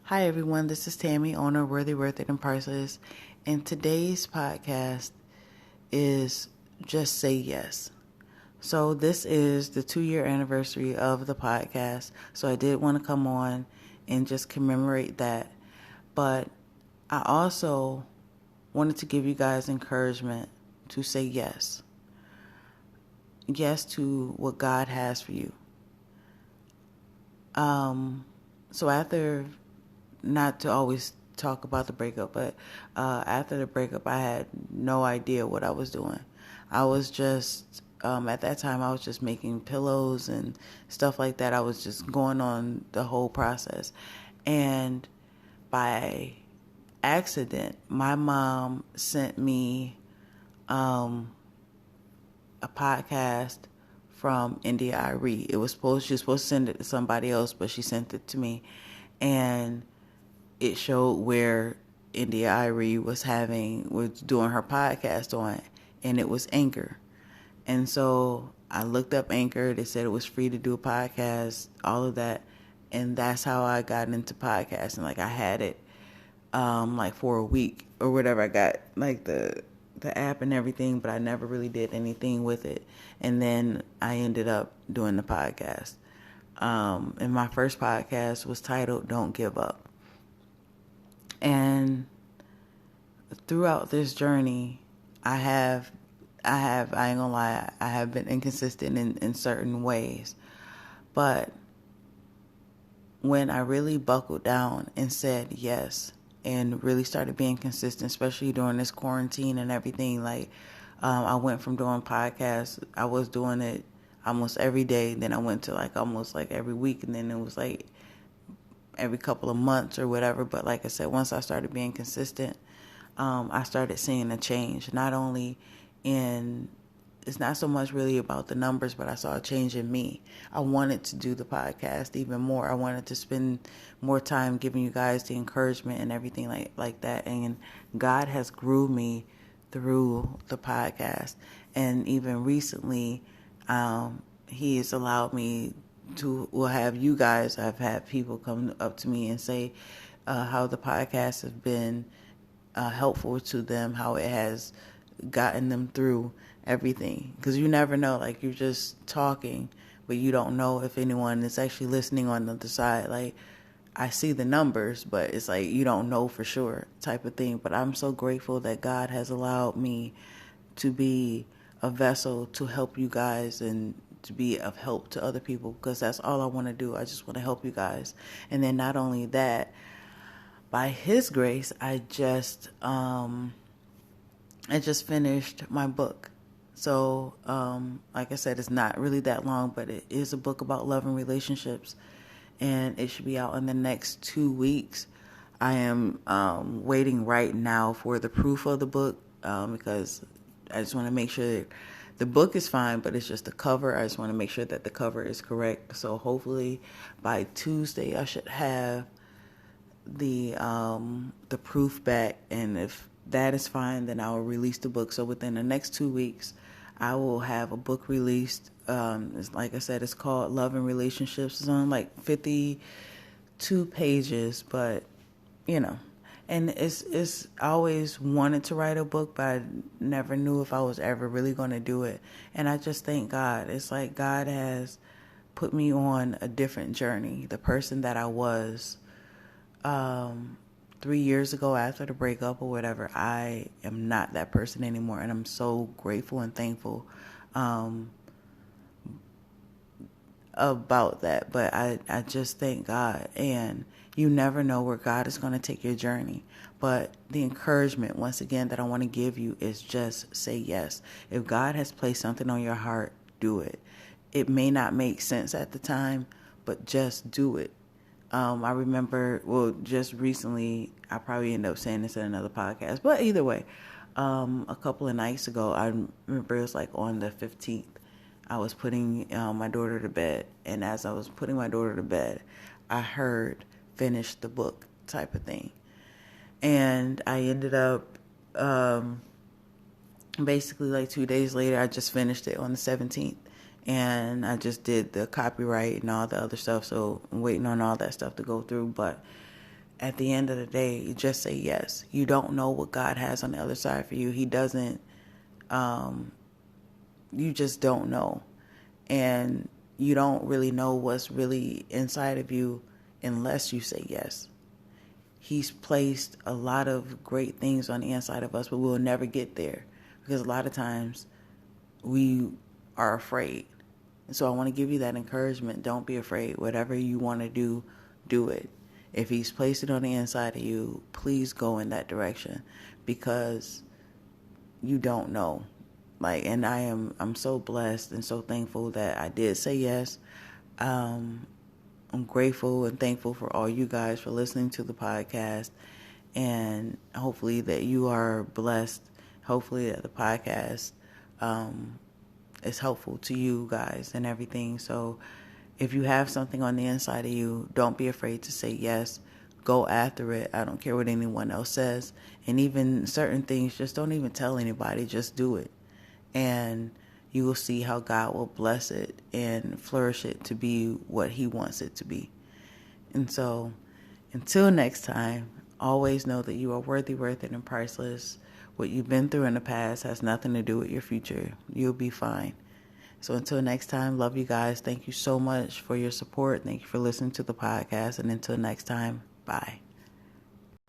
Hi everyone, this is Tammy, owner of Worthyworthitpriceless, and today's podcast is Just Say Yes. So this is the 2-year anniversary of the podcast, so I did want to come on and just commemorate that, but I also wanted to give you guys encouragement to say yes. Yes to what God has for you. So after, not to always talk about the breakup, but after the breakup, I had no idea what I was doing. I was just, at that time, I was just making pillows and stuff like that. I was just going on the whole process. And by accident, my mom sent me a podcast from India Irie. She was supposed to send it to somebody else, but she sent it to me. And it showed where India Irie was doing her podcast on, and it was Anchor. And so I looked up Anchor. They said it was free to do a podcast, all of that. And that's how I got into podcasting. Like, I had it like for a week or whatever. I got like the app and everything, but I never really did anything with it. And then I ended up doing the podcast. And my first podcast was titled Don't Give Up. And throughout this journey, I ain't gonna lie, I have been inconsistent in certain ways. But when I really buckled down and said yes and really started being consistent, especially during this quarantine and everything, like, I went from doing podcasts, I was doing it almost every day. Then I went to like almost like every week, and then it was like every couple of months or whatever. But like I said, once I started being consistent, I started seeing a change. Not only it's not so much really about the numbers, but I saw a change in me. I wanted to do the podcast even more. I wanted to spend more time giving you guys the encouragement and everything like that. And God has grew me through the podcast. And even recently, He has allowed me I've had people come up to me and say how the podcast has been helpful to them, how it has gotten them through everything. Because you never know, like, you're just talking, but you don't know if anyone is actually listening on the other side. Like, I see the numbers, but it's like you don't know for sure type of thing. But I'm so grateful that God has allowed me to be a vessel to help you guys and to be of help to other people, because that's all I want to do. I just want to help you guys. And then not only that, by His grace, I just finished my book. So, like I said, it's not really that long, but it is a book about love and relationships, and it should be out in the next 2 weeks. I am waiting right now for the proof of the book, because I just want to make sure that the book is fine, but it's just the cover. I just want to make sure that the cover is correct. So hopefully by Tuesday I should have the proof back, and if that is fine, then I will release the book. So within the next 2 weeks, I will have a book released. It's, like I said, it's called Love and Relationships. It's on like 52 pages, but and I always wanted to write a book, but I never knew if I was ever really going to do it. And I just thank God. It's like God has put me on a different journey. The person that I was 3 years ago after the breakup or whatever, I am not that person anymore. And I'm so grateful and thankful about that. But I just thank God. And you never know where God is going to take your journey. But the encouragement, once again, that I want to give you is just say yes. If God has placed something on your heart, do it. It may not make sense at the time, but just do it. I remember, just recently, I probably end up saying this in another podcast, but either way, a couple of nights ago, I remember it was like on the 15th, I was putting my daughter to bed, and as I was putting my daughter to bed, I heard finish the book type of thing. And I ended up, basically like 2 days later, I just finished it on the 17th. And I just did the copyright and all the other stuff. So I'm waiting on all that stuff to go through. But at the end of the day, you just say yes. You don't know what God has on the other side for you. He doesn't, you just don't know. And you don't really know what's really inside of you unless you say yes. He's placed a lot of great things on the inside of us, but we'll never get there because a lot of times we are afraid. And so I want to give you that encouragement. Don't be afraid. Whatever you want to do, do it. If he's placed it on the inside of you, please go in that direction because you don't know. And I'm so blessed and so thankful that I did say yes. I'm grateful and thankful for all you guys for listening to the podcast, and hopefully that you are blessed. Hopefully that the podcast is helpful to you guys and everything. So if you have something on the inside of you, don't be afraid to say yes. Go after it. I don't care what anyone else says. And even certain things, just don't even tell anybody. Just do it. And you will see how God will bless it and flourish it to be what he wants it to be. And so until next time, always know that you are worthy, worth it, and priceless. What you've been through in the past has nothing to do with your future. You'll be fine. So until next time, love you guys. Thank you so much for your support. Thank you for listening to the podcast. And until next time, bye.